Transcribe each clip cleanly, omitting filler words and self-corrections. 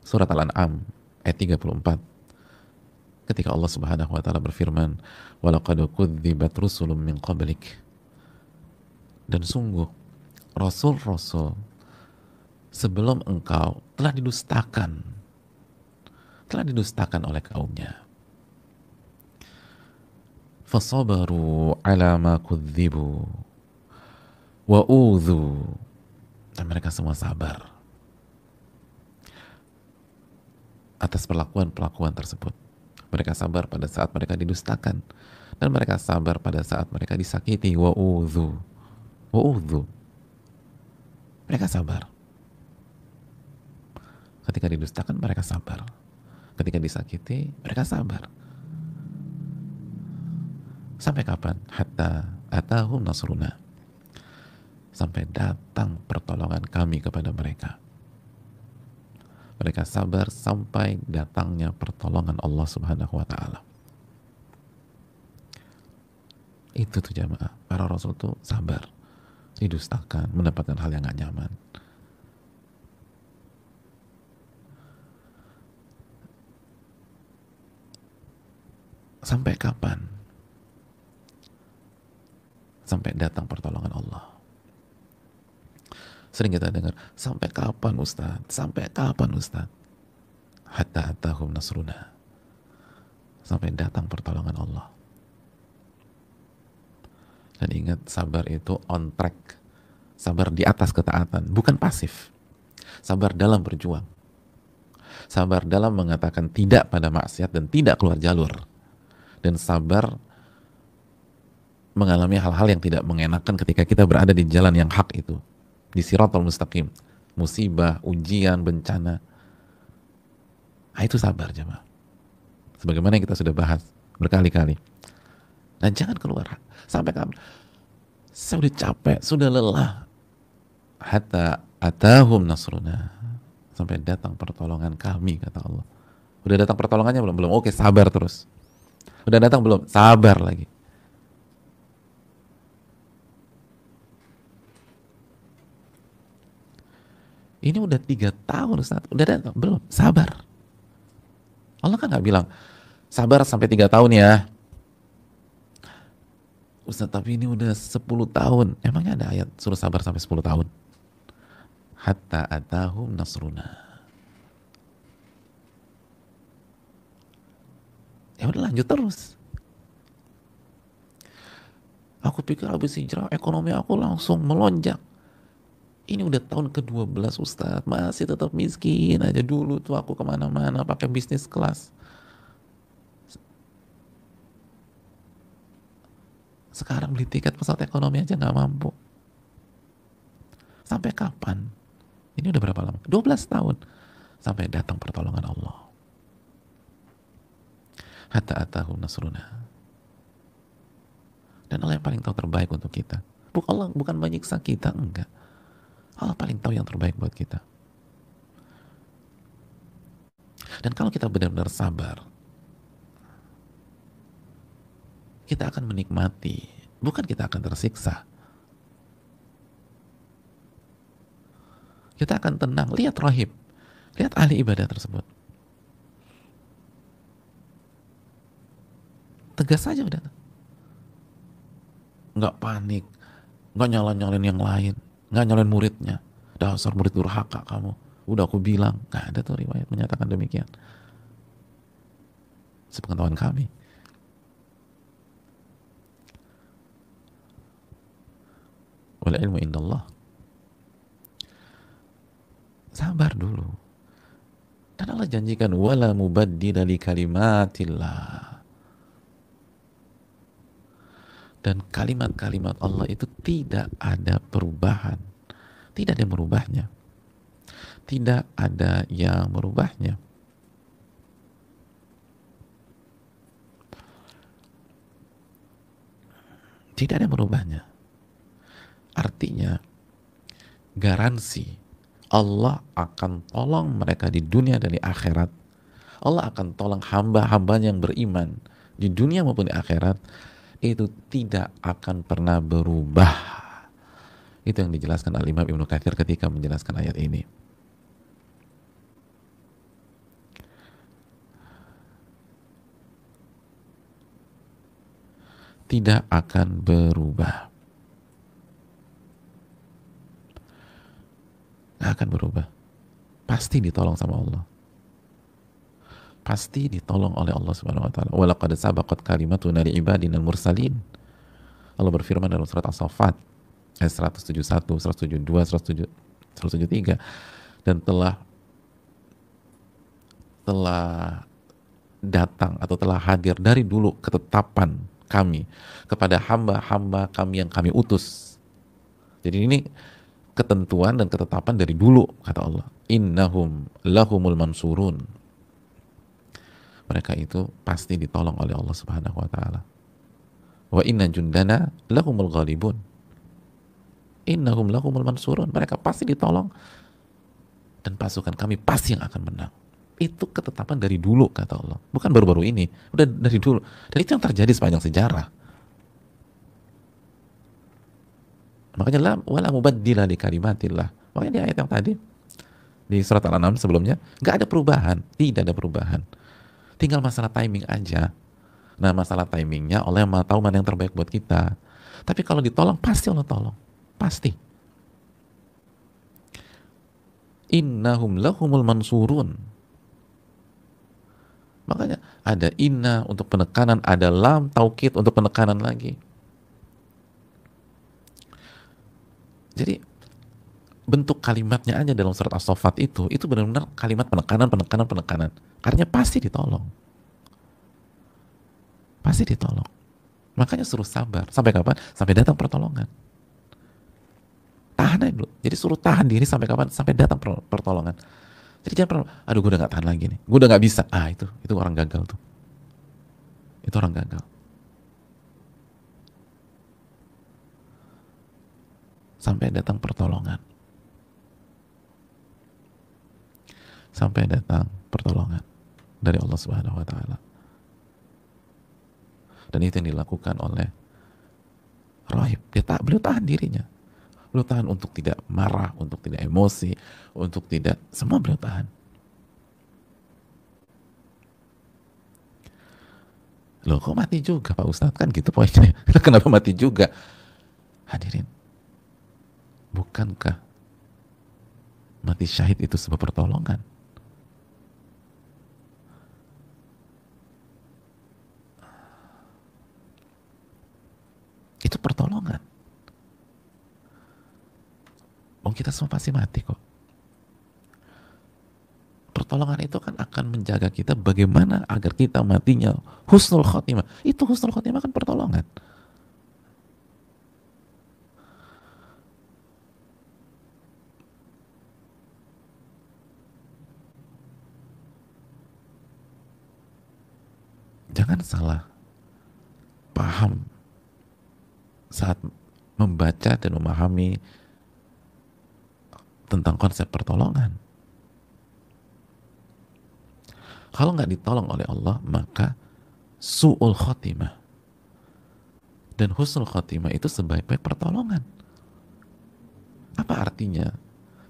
Surat Al-An'am ayat 34, ketika Allah Subhanahu wa taala berfirman, "Walaqad kudzibat rusulun min qablik." Dan sungguh rasul-rasul sebelum engkau telah didustakan oleh kaumnya. Fasabaru ala ma kudzibu wa udzu, dan mereka semua sabar atas perlakuan-perlakuan tersebut. Mereka sabar pada saat mereka didustakan, dan mereka sabar pada saat mereka disakiti. Wa udzu, mereka sabar. Ketika didustakan mereka sabar, ketika disakiti mereka sabar. Sampai kapan? Hatta atahum nasruna, sampai datang pertolongan kami kepada mereka. Mereka sabar sampai datangnya pertolongan Allah Subhanahu wa taala. Itu tuh jamaah, para rasul tuh sabar, didustakan, mendapatkan hal yang gak nyaman. Sampai kapan? Sampai datang pertolongan Allah. Sering kita dengar, sampai kapan Ustaz? Sampai kapan Ustaz? Hatta atahum nasruna, sampai datang pertolongan Allah. Dan ingat, sabar itu on track. Sabar di atas ketaatan, bukan pasif. Sabar dalam berjuang. Sabar dalam mengatakan tidak pada maksiat dan tidak keluar jalur. Dan sabar mengalami hal-hal yang tidak mengenakan ketika kita berada di jalan yang hak itu, di siratal mustaqim. Musibah, ujian, bencana, itu sabar jemaah. Sebagaimana yang kita sudah bahas berkali-kali. Nah, jangan keluar sampai kapan? Saya udah capek, sudah lelah. Hatta atahum nasruna, sampai datang pertolongan kami, kata Allah. Udah datang pertolongannya belum? Belum. Oke, sabar terus. Udah datang belum? Sabar lagi. Ini udah 3 tahun Ustaz, udah datang belum? Sabar. Allah kan nggak bilang sabar sampai 3 tahun ya Ustaz, tapi ini udah 10 tahun. Emangnya ada ayat suruh sabar sampai 10 tahun? Hatta atahum nasruna. Ya udah, lanjut terus. Aku pikir habis hijrah ekonomi aku langsung melonjak. Ini udah tahun ke-12 Ustaz, masih tetap miskin aja. Dulu tuh aku kemana-mana pakai bisnis kelas. Sekarang beli tiket pesawat ekonomi aja nggak mampu. Sampai kapan? Ini udah berapa lama? 12 tahun. Sampai datang pertolongan Allah. Hatta atahum nasruna. Dan Allah yang paling tahu terbaik untuk kita. Allah bukan menyiksa kita, enggak. Allah paling tahu yang terbaik buat kita. Dan kalau kita benar-benar sabar, kita akan menikmati, bukan kita akan tersiksa. Kita akan tenang. Lihat rahib, lihat ahli ibadah tersebut. Tegas saja udah. Nggak panik, nggak nyalain yang lain, nggak nyalain muridnya. Dasar murid durhaka kamu. Udah aku bilang. Nggak ada tuh riwayat menyatakan demikian. Sepengetahuan kami. Wal ilmu indallah. Sabar dulu. Dan Allah janjikan wala mubaddila li kalimatillah. Dan kalimat-kalimat Allah itu tidak ada perubahan. Tidak ada yang merubahnya. Tidak ada yang merubahnya. Tidak ada yang merubahnya. Artinya, garansi Allah akan tolong mereka di dunia dan di akhirat. Allah akan tolong hamba-hambanya yang beriman di dunia maupun di akhirat. Itu tidak akan pernah berubah. Itu yang dijelaskan oleh Imam Ibnu Katsir ketika menjelaskan ayat ini. tidak akan berubah. Nggak akan berubah. Pasti ditolong sama Allah. Pasti ditolong oleh Allah Subhanahu wa taala. Wa laqad sabaqat kalimatuna li ibadinal mursalin. Allah berfirman dalam surat As-Saffat ayat 171, 172, 173, dan telah datang atau telah hadir dari dulu ketetapan kami kepada hamba-hamba kami yang kami utus. Jadi ini ketentuan dan ketetapan dari dulu, kata Allah. Innahum lahumul mansurun. Mereka itu pasti ditolong oleh Allah Subhanahu wa taala. Wa inna jundana lahumul ghalibun. Innahum lahumul mansurun. Mereka pasti ditolong dan pasukan kami pasti yang akan menang. Itu ketetapan dari dulu, kata Allah. Bukan baru-baru ini, udah dari dulu. Dan itu yang terjadi sepanjang sejarah. Makanya wala mubaddila li kalimatillah. Makanya di ayat yang tadi di surat Al-An'am sebelumnya, nggak ada perubahan, tidak ada perubahan. Tinggal masalah timing aja. Nah, masalah timingnya Allah yang tahu mana yang terbaik buat kita. Tapi kalau ditolong, pasti Allah tolong. Pasti. Innahum lahumul mansurun. Makanya ada inna untuk penekanan, ada lam taukid untuk penekanan lagi. Jadi bentuk kalimatnya aja dalam surat As-Saffat itu benar-benar kalimat penekanan. Karena pasti ditolong. Pasti ditolong. Makanya suruh sabar. Sampai kapan? Sampai datang pertolongan. Tahan aja dulu. Jadi suruh tahan diri sampai kapan? Sampai datang pertolongan. Jadi jangan pernah, aduh gue udah gak tahan lagi nih. Gue udah gak bisa. Itu orang gagal tuh. Itu orang gagal. Sampai datang pertolongan. Sampai datang pertolongan dari Allah Subhanahu wa taala. Dan itu yang dilakukan oleh rahib. Beliau tahan dirinya. Beliau tahan untuk tidak marah, untuk tidak emosi, untuk tidak, semua beliau tahan. Loh kok mati juga Pak Ustadz? Kan gitu poinnya. Kenapa mati juga? Hadirin, bukankah mati syahid itu sebuah pertolongan? Itu pertolongan. Kita semua pasti mati kok. Pertolongan itu kan akan menjaga kita bagaimana agar kita matinya husnul khotimah. Itu husnul khotimah kan pertolongan. Jangan salah paham saat membaca dan memahami tentang konsep pertolongan. Kalau nggak ditolong oleh Allah, maka su'ul khotimah dan husnul khotimah itu sebaik-baik pertolongan. Apa artinya?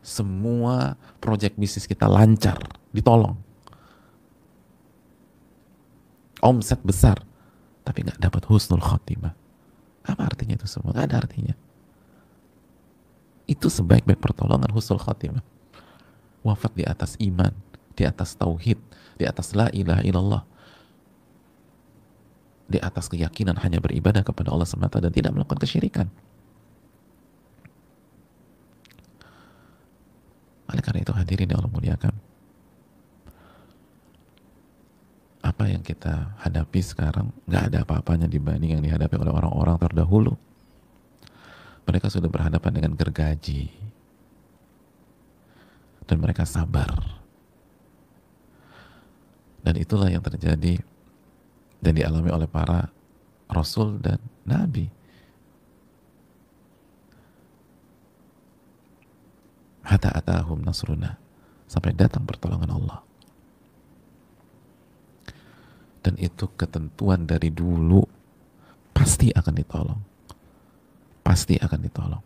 Semua proyek bisnis kita lancar, ditolong. Omset besar, tapi nggak dapat husnul khotimah. Apa artinya itu semua? Nggak ada artinya. Itu sebaik-baik pertolongan husnul khotimah. Wafat di atas iman, di atas tauhid, di atas la ilaha illallah, di atas keyakinan hanya beribadah kepada Allah semata dan tidak melakukan kesyirikan. Oleh karena itu hadirin yang Allah muliakan, apa yang kita hadapi sekarang nggak ada apa-apanya dibanding yang dihadapi oleh orang-orang terdahulu. Mereka sudah berhadapan dengan gergaji dan mereka sabar. Dan itulah yang terjadi dan dialami oleh para rasul dan nabi. Hatta atahum nasruna, sampai datang pertolongan Allah. Dan itu ketentuan dari dulu, pasti akan ditolong. Pasti akan ditolong.